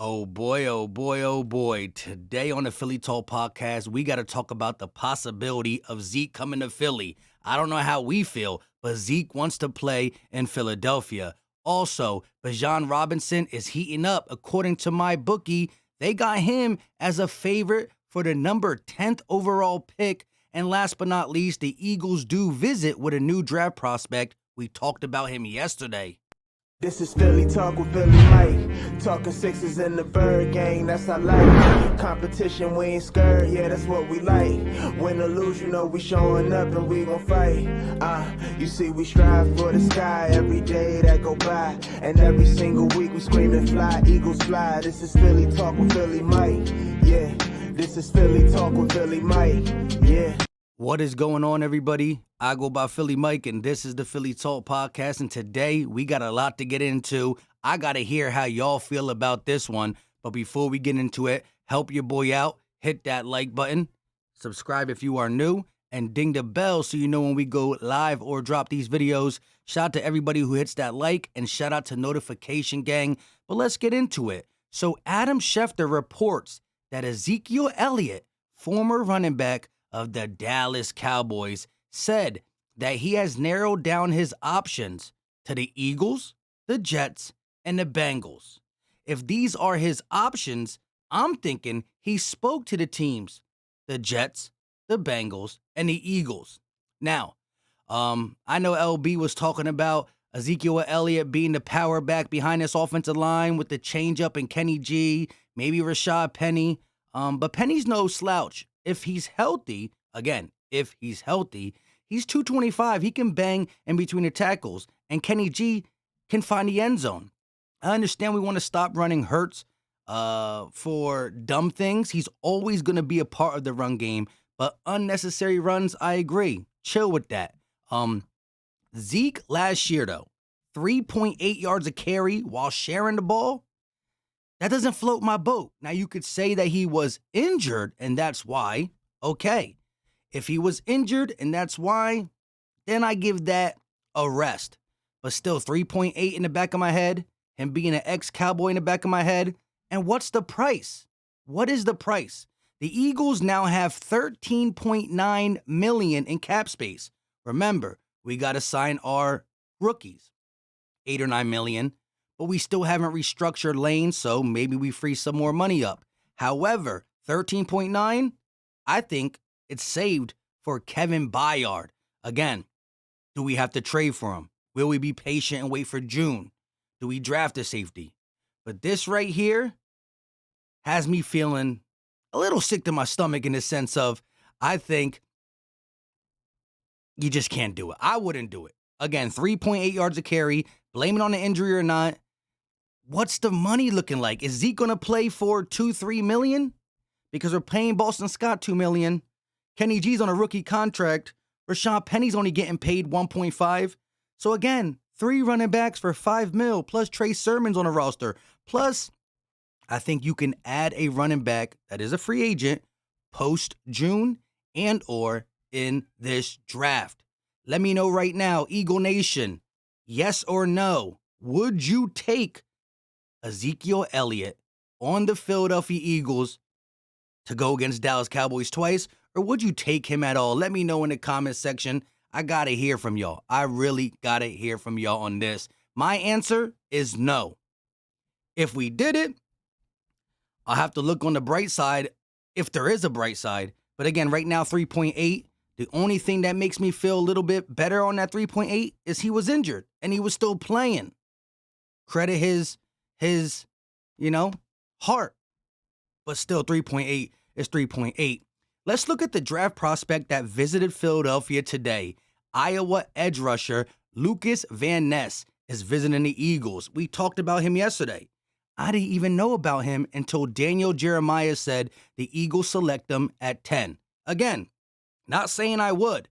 Oh boy, oh boy, oh boy. Today on the Philly Talk podcast, we got to talk about the possibility of Zeke coming to Philly. I don't know how we feel, but Zeke wants to play in Philadelphia. Also, Bijon Robinson is heating up. According to my bookie, they got him as a favorite for the number 10th overall pick. And last but not least, the Eagles do visit with a new draft prospect. We talked about him yesterday. This is Philly Talk with Philly Mike. Talking sixes in the bird gang, that's our life. Competition, we ain't scared, yeah, that's what we like. Win or lose, you know we showing up and we gon' fight. You see we strive for the sky every day that go by. And every single week we screaming fly, Eagles fly. This is Philly Talk with Philly Mike, yeah. This is Philly Talk with Philly Mike, yeah. What is going on, everybody? I go by Philly Mike, and this is the Philly Talk podcast, and today we got a lot to get into. I got to hear how y'all feel about this one, but before we get into it, help your boy out. Hit that like button, subscribe if you are new, and ding the bell so you know when we go live or drop these videos. Shout out to everybody who hits that like, and shout out to Notification Gang. But let's get into it. So Adam Schefter reports that Ezekiel Elliott, former running back of the Dallas Cowboys, said that he has narrowed down his options to the Eagles, the Jets, and the Bengals. If these are his options, I'm thinking he spoke to the teams, the Jets, the Bengals, and the Eagles. Now, I know LB was talking about Ezekiel Elliott being the power back behind this offensive line with the changeup and Kenny G, maybe Rashad Penny. But Penny's no slouch. If he's healthy, again, if he's healthy, he's 225. He can bang in between the tackles, and Kenny G can find the end zone. I understand we want to stop running Hurts for dumb things. He's always going to be a part of the run game, but unnecessary runs, I agree. Chill with that. Zeke last year, though, 3.8 yards a carry while sharing the ball. That doesn't float my boat. Now, you could say that he was injured, and that's why. Okay. If he was injured, and that's why, then I give that a rest. But still, 3.8 in the back of my head, him being an ex-Cowboy in the back of my head. And what's the price? What is the price? The Eagles now have $13.9 million in cap space. Remember, we got to sign our rookies, $8 or $9 million. But we still haven't restructured lanes, so maybe we free some more money up. However, 13.9, I think it's saved for Kevin Byard. Again, do we have to trade for him? Will we be patient and wait for June? Do we draft a safety? But this right here has me feeling a little sick to my stomach in the sense of, I think you just can't do it. I wouldn't do it. Again, 3.8 yards a carry, blame it on the injury or not. What's the money looking like? Is Zeke going to play for $2-3 million? Because we're paying Boston Scott $2 million. Kenny G's on a rookie contract. Rashad Penny's only getting paid $1.5. So again, 3 running backs for $5 million, plus Trey Sermon's on a roster. Plus, I think you can add a running back that is a free agent post-June and or in this draft. Let me know right now, Eagle Nation, yes or no, would you take Ezekiel Elliott on the Philadelphia Eagles to go against Dallas Cowboys twice, or would you take him at all? Let me know in the comment section. I got to hear from y'all. I really got to hear from y'all on this. My answer is no. If we did it, I'll have to look on the bright side if there is a bright side. But again, right now, 3.8. The only thing that makes me feel a little bit better on that 3.8 is he was injured and he was still playing. Credit his heart. But still, 3.8 is 3.8. Let's look at the draft prospect that visited Philadelphia today. Iowa edge rusher Lucas Van Ness is visiting the Eagles. We talked about him yesterday. I didn't even know about him until Daniel Jeremiah said the Eagles select him at 10. Again, not saying I would,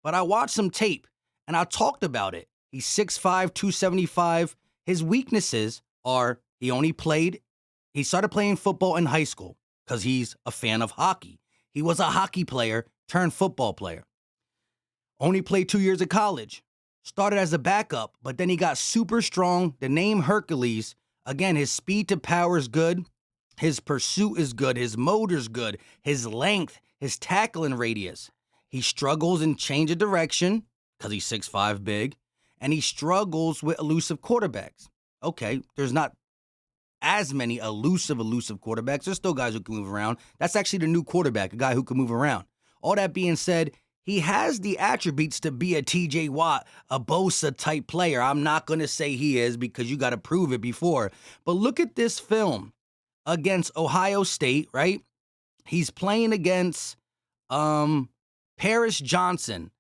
but I watched some tape and I talked about it. He's 6'5", 275. His weaknesses are he started playing football in high school because he's a fan of hockey. He was a hockey player turned football player. Only played 2 years of college. Started as a backup, but then he got super strong. The name Hercules Again, his speed to power is good. His pursuit is good. His motor's good. His length, his tackling radius. He struggles in change of direction because he's 6'5", big. And he struggles with elusive quarterbacks. Okay, there's not as many elusive quarterbacks. There's still guys who can move around. That's actually the new quarterback, a guy who can move around. All that being said, he has the attributes to be a TJ Watt, a Bosa type player. I'm not going to say he is because you got to prove it before. But look at this film against Ohio State, right? He's playing against Paris Johnson.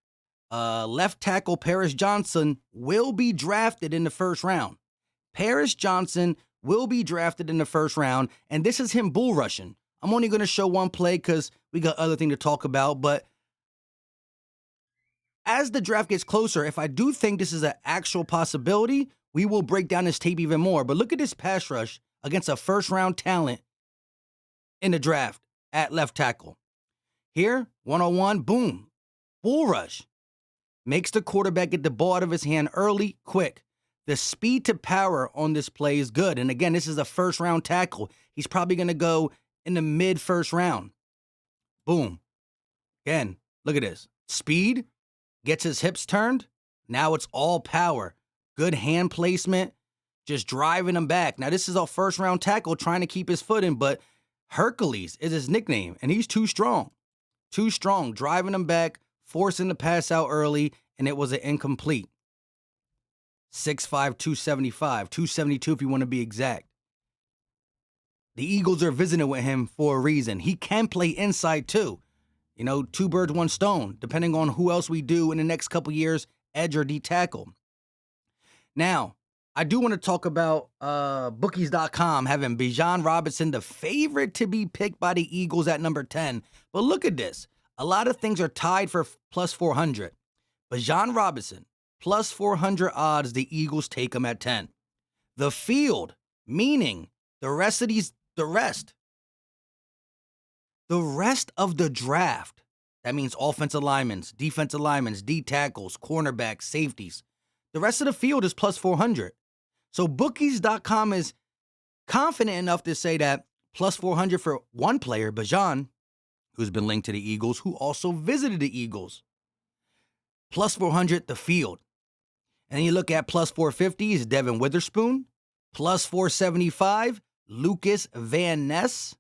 Left tackle Paris Johnson will be drafted in the first round. Paris Johnson will be drafted in the first round, and this is him bull rushing. I'm only going to show one play because we got other thing to talk about, but as the draft gets closer, if I do think this is an actual possibility, we will break down this tape even more. But look at this pass rush against a first-round talent in the draft at left tackle. Here, 101, boom, bull rush. Makes the quarterback get the ball out of his hand early, quick. The speed to power on this play is good. And again, this is a first-round tackle. He's probably going to go in the mid-first round. Boom. Again, look at this. Speed. Gets his hips turned. Now it's all power. Good hand placement. Just driving him back. Now, this is a first-round tackle trying to keep his footing, but Hercules is his nickname, and he's too strong. Too strong. Driving him back, forcing the pass out early, and it was an incomplete. 6'5", 275. 272 if you want to be exact. The Eagles are visiting with him for a reason. He can play inside, too. You know, two birds, one stone, depending on who else we do in the next couple years, edge or D tackle. Now, I do want to talk about bookies.com having Bijon Robinson, the favorite to be picked by the Eagles at number 10. But look at this. A lot of things are tied for plus 400. Bijon Robinson, plus 400 odds, the Eagles take him at 10. The field, meaning the rest of the draft, that means offensive linemen, defensive linemen, D tackles, cornerbacks, safeties. The rest of the field is plus 400. So bookies.com is confident enough to say that plus 400 for one player, Bijon, who's been linked to the Eagles, who also visited the Eagles. Plus 400, the field. And then you look at plus 450 is Devin Witherspoon. Plus 475, Lucas Van Ness.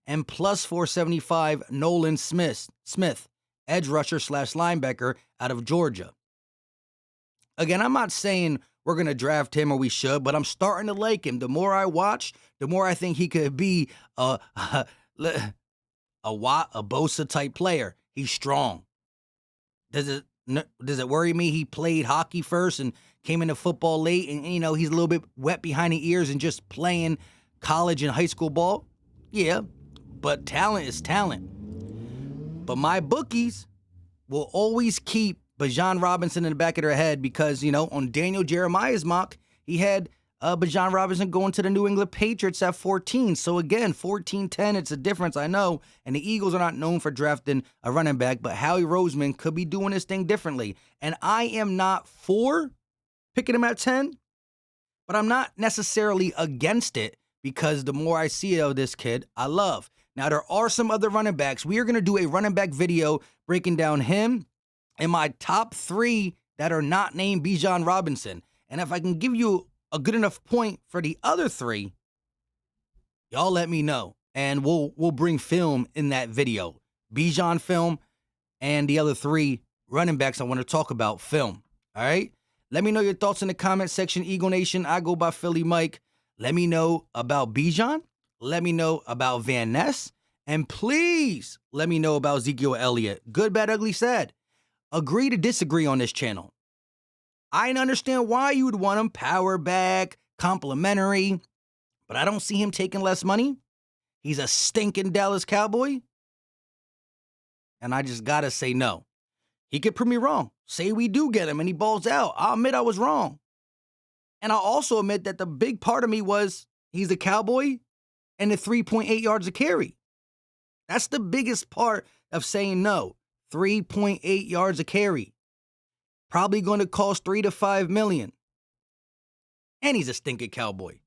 And plus 475, Nolan Smith, edge rusher / linebacker out of Georgia. Again, I'm not saying we're going to draft him or we should, but I'm starting to like him. The more I watch, the more I think he could be a Bosa type player. He's strong. Does it worry me he played hockey first and came into football late and, you know, he's a little bit wet behind the ears and just playing college and high school ball? Yeah, but talent is talent. But my bookies will always keep Bijon Robinson in the back of their head because, you know, on Daniel Jeremiah's mock, he had Bijon Robinson going to the New England Patriots at 14. So again, 14-10, it's a difference, I know. And the Eagles are not known for drafting a running back, but Howie Roseman could be doing this thing differently. And I am not for picking him at 10, but I'm not necessarily against it because the more I see of this kid, I love. Now, there are some other running backs. We are going to do a running back video breaking down him and my top 3 that are not named Bijon Robinson. And if I can give you a good enough point for the other 3, y'all let me know. And we'll bring film in that video. Bijon film and the other 3 running backs I want to talk about film. All right? Let me know your thoughts in the comment section, Eagle Nation. I go by Philly Mike. Let me know about Bijon. Let me know about Van Ness. And please let me know about Ezekiel Elliott. Good, bad, ugly, sad. Agree to disagree on this channel. I understand why you would want him power back, complimentary, but I don't see him taking less money. He's a stinking Dallas Cowboy. And I just got to say no. He could prove me wrong. Say we do get him and he balls out. I'll admit I was wrong. And I'll also admit that the big part of me was he's a Cowboy and the 3.8 yards a carry. That's the biggest part of saying no. 3.8 yards a carry. Probably going to cost $3 to $5 million. And he's a stinking Cowboy.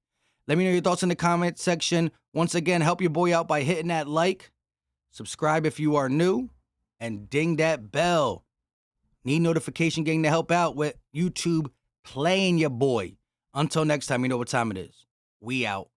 Let me know your thoughts in the comment section. Once again, help your boy out by hitting that like, subscribe if you are new, and ding that bell. Need notification gang to help out with YouTube playing your boy. Until next time, you know what time it is. We out.